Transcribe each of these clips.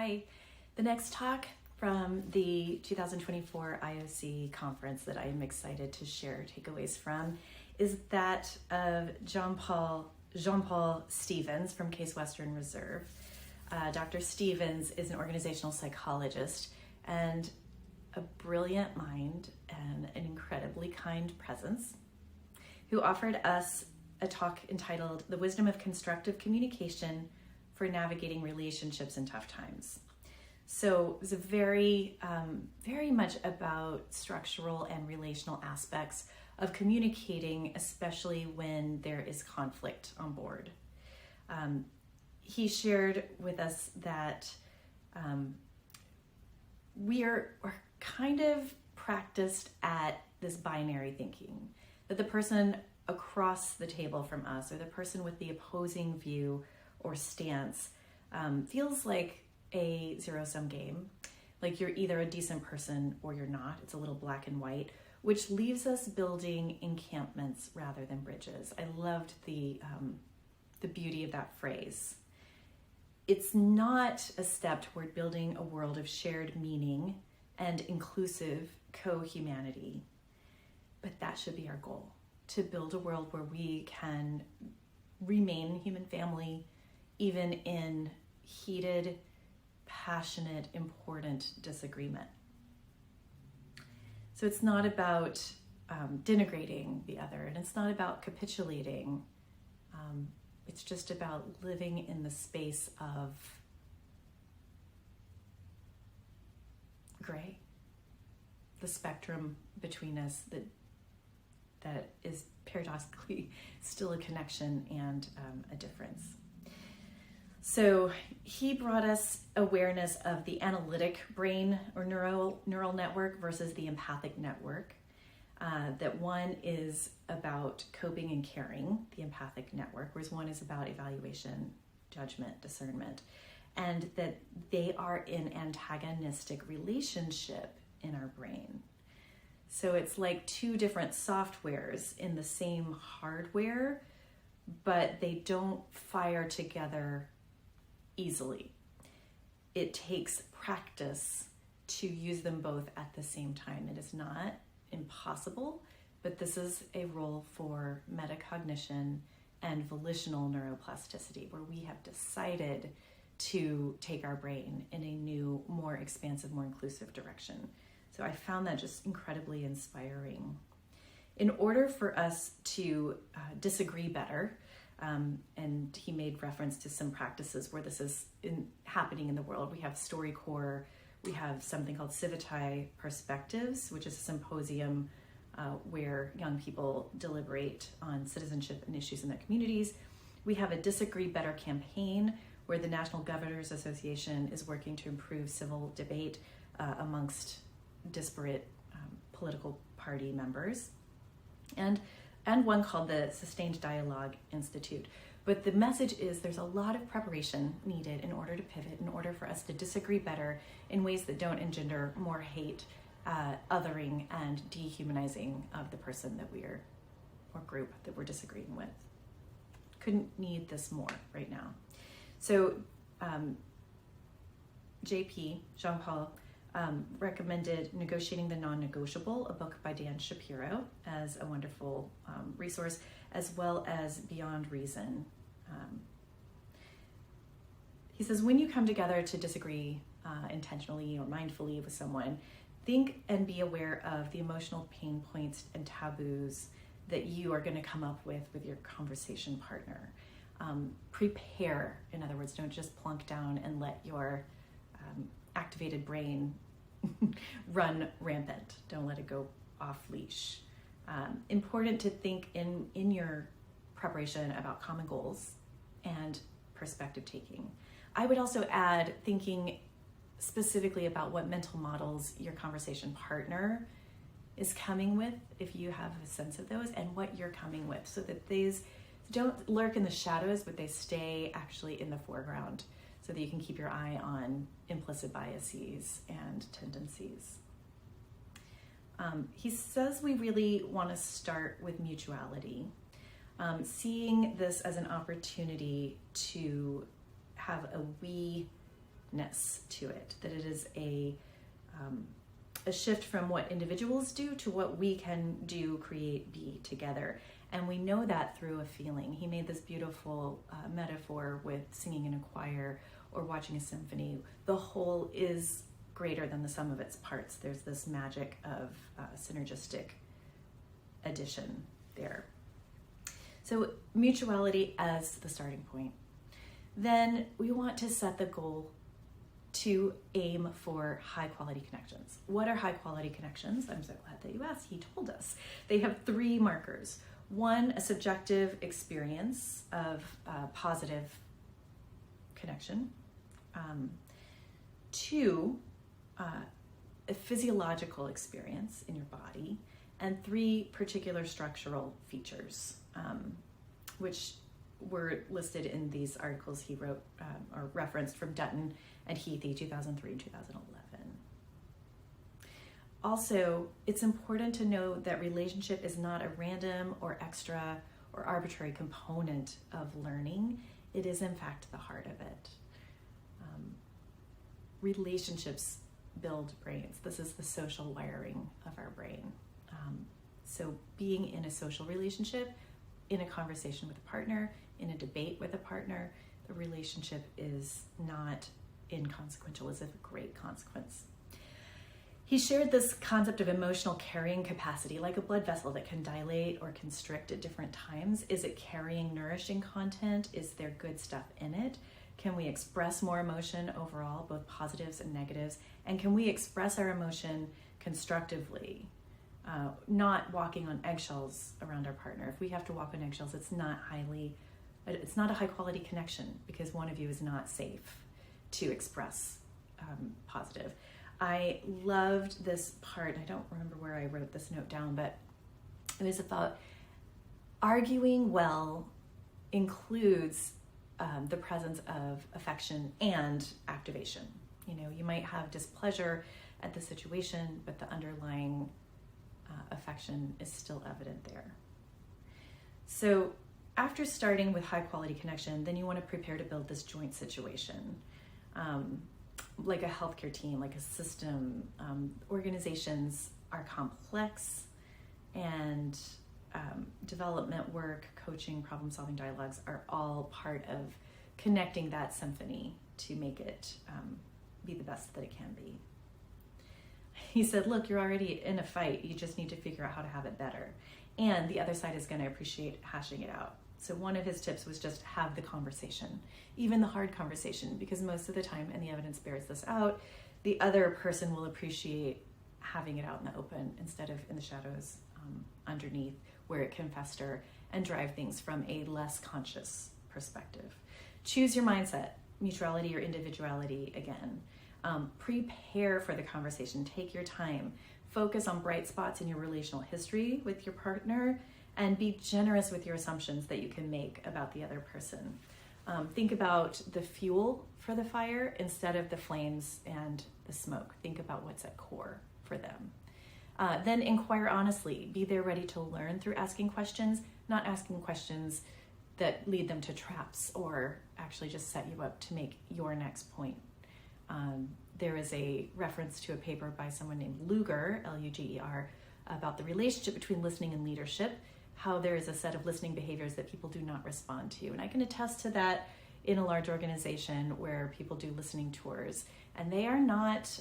Hi. The next talk from the 2024 IOC conference that I am excited to share takeaways from is that of Jean-Paul Stevens from Case Western Reserve. Dr. Stevens is an organizational psychologist and a brilliant mind and an incredibly kind presence who offered us a talk entitled The Wisdom of Constructive Communication for Navigating Relationships in Tough Times. So it was a very much about structural and relational aspects of communicating, especially when there is conflict on board. He shared with us that we are kind of practiced at this binary thinking, that the person across the table from us or the person with the opposing view or stance feels like a zero-sum game, like you're either a decent person or you're not. It's a little black and white, which leaves us building encampments rather than bridges. I loved the beauty of that phrase. It's not a step toward building a world of shared meaning and inclusive co-humanity, but that should be our goal, to build a world where we can remain human family even in heated, passionate, important disagreement. So it's not about denigrating the other, and it's not about capitulating. It's just about living in the space of gray, the spectrum between us that is paradoxically still a connection and a difference. So he brought us awareness of the analytic brain or neural network versus the empathic network. That one is about coping and caring, the empathic network, whereas one is about evaluation, judgment, discernment, and that they are in antagonistic relationship in our brain. So it's like two different softwares in the same hardware, but they don't fire together easily. It takes practice to use them both at the same time. It is not impossible, but this is a role for metacognition and volitional neuroplasticity, where we have decided to take our brain in a new, more expansive, more inclusive direction. So I found that just incredibly inspiring. In order for us to disagree better, and he made reference to some practices where this is happening in the world. We have StoryCorps, we have something called Civitai Perspectives, which is a symposium where young people deliberate on citizenship and issues in their communities. We have a Disagree Better campaign where the National Governors Association is working to improve civil debate amongst disparate political party members. And one called the Sustained Dialogue Institute. But the message is there's a lot of preparation needed in order to pivot, in order for us to disagree better in ways that don't engender more hate, othering, and dehumanizing of the person that we're, or group that we're disagreeing with. Couldn't need this more right now. So Jean-Paul, recommended Negotiating the Non-Negotiable, a book by Dan Shapiro, as a wonderful resource, as well as Beyond Reason. He says, when you come together to disagree intentionally or mindfully with someone, think and be aware of the emotional pain points and taboos that you are going to come up with your conversation partner. Prepare, in other words, don't just plunk down and let your activated brain run rampant. Don't let it go off leash. Important to think in your preparation about common goals and perspective taking. I would also add thinking specifically about what mental models your conversation partner is coming with, if you have a sense of those, and what you're coming with, so that these don't lurk in the shadows, but they stay actually in the foreground, so that you can keep your eye on implicit biases and tendencies. He says we really want to start with mutuality, seeing this as an opportunity to have a we we-ness to it, that it is a shift from what individuals do to what we can do, create, be together. And we know that through a feeling. He made this beautiful metaphor with singing in a choir or watching a symphony. The whole is greater than the sum of its parts. There's this magic of synergistic addition there. So mutuality as the starting point. Then we want to set the goal to aim for high quality connections. What are high quality connections? I'm so glad that you asked. He told us. They have 3 markers. 1, a subjective experience of positive connection. 2, a physiological experience in your body. And 3, particular structural features, which were listed in these articles he wrote or referenced from Dutton and Heathy, 2003 and 2011. Also, it's important to know that relationship is not a random or extra or arbitrary component of learning. It is, in fact, the heart of it. Relationships build brains. This is the social wiring of our brain. So being in a social relationship, in a conversation with a partner, in a debate with a partner, the relationship is not inconsequential, it's a great consequence. He shared this concept of emotional carrying capacity, like a blood vessel that can dilate or constrict at different times. Is it carrying nourishing content? Is there good stuff in it? Can we express more emotion overall, both positives and negatives? And can we express our emotion constructively? Not walking on eggshells around our partner. If we have to walk on eggshells, it's not a high quality connection because one of you is not safe to express positive. I loved this part. I don't remember where I wrote this note down, but it was about arguing well includes the presence of affection and activation. You know, you might have displeasure at the situation, but the underlying affection is still evident there. So after starting with high quality connection, then you want to prepare to build this joint situation. Like a healthcare team, like a system. Organizations are complex, and development work, coaching, problem solving dialogues are all part of connecting that symphony to make it be the best that it can be. He said, look, you're already in a fight. You just need to figure out how to have it better. And the other side is going to appreciate hashing it out. So one of his tips was just have the conversation, even the hard conversation, because most of the time, and the evidence bears this out, the other person will appreciate having it out in the open instead of in the shadows underneath, where it can fester and drive things from a less conscious perspective. Choose your mindset, mutuality or individuality again. Prepare for the conversation. Take your time. Focus on bright spots in your relational history with your partner, and be generous with your assumptions that you can make about the other person. Think about the fuel for the fire instead of the flames and the smoke. Think about what's at core for them. Then inquire honestly. Be there ready to learn through asking questions, not asking questions that lead them to traps or actually just set you up to make your next point. There is a reference to a paper by someone named Luger, Luger, about the relationship between listening and leadership, how there is a set of listening behaviors that people do not respond to. And I can attest to that in a large organization where people do listening tours, and they are not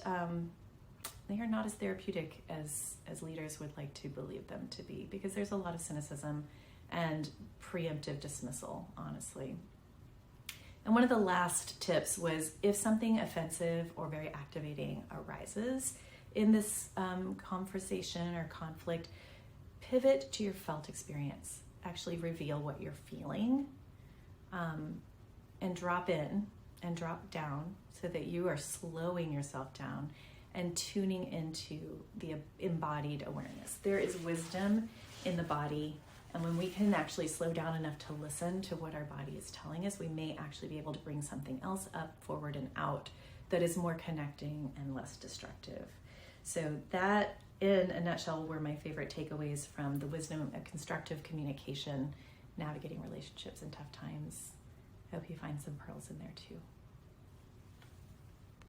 as therapeutic as leaders would like to believe them to be, because there's a lot of cynicism and preemptive dismissal, honestly. And one of the last tips was, if something offensive or very activating arises in this conversation or conflict, pivot to your felt experience. Actually reveal what you're feeling, and drop in and drop down so that you are slowing yourself down and tuning into the embodied awareness. There is wisdom in the body, and when we can actually slow down enough to listen to what our body is telling us, we may actually be able to bring something else up, forward, and out that is more connecting and less destructive. So that, in a nutshell, were my favorite takeaways from the wisdom of constructive communication, navigating relationships in tough times. I hope you find some pearls in there too.